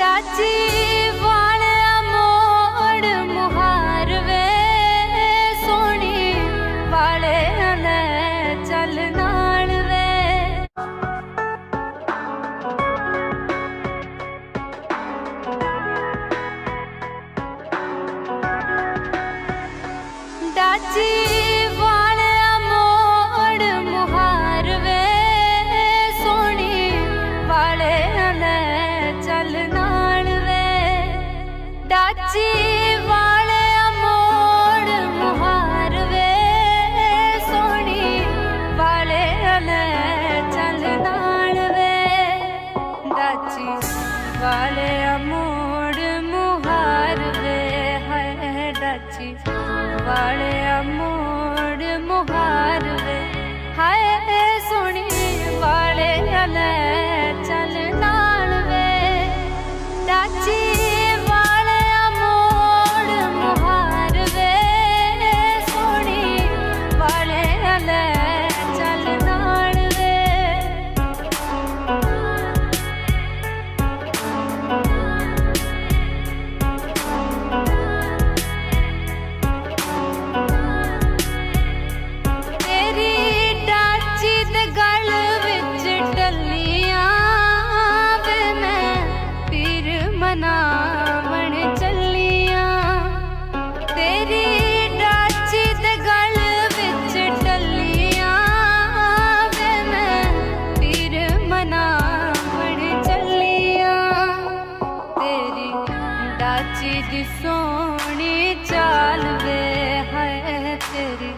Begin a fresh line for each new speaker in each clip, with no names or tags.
डाची वालिया मोड़ मुहार वे सोनी वाले ने चल नाल वे। डाची वालिया मोड़ मुहार वे सोनी वाले ने चल नाल वे। डाची वालिया मोड़ मुहार वे सोनी वाले ने चल नाल वे। डाची वालिया मोड़ मुहार वे है डाची वालिया मोड़ मुहार वे हाय सोनी वाले ने चल नाल वे। डाची वालिया मोड़ मुहार वे सोनी वाले ने चल नाल वे। तेरी डाची दे गल विच डलियां वे मैं पीर मनावण चलियां। तेरी डाची दे गल विच डलियां वे मैं पीर मनावण चलियां। तेरी डाची दी सोहनी चाल वे है तेरी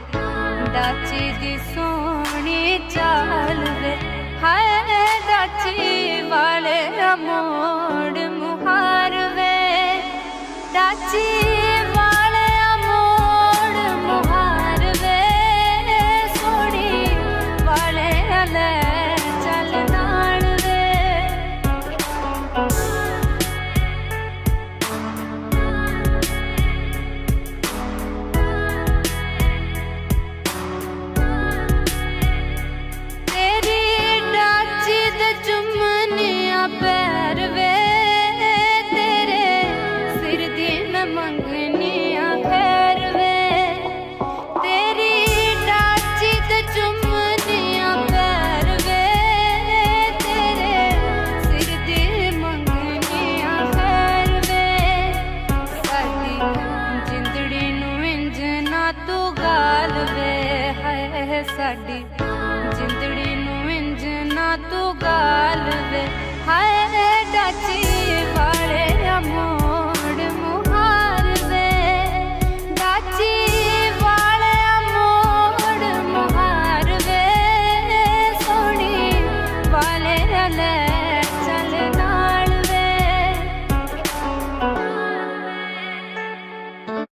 डाची दी सोहनी चाल वे हाय डाची वाले मोड़ मुहार वे। डाची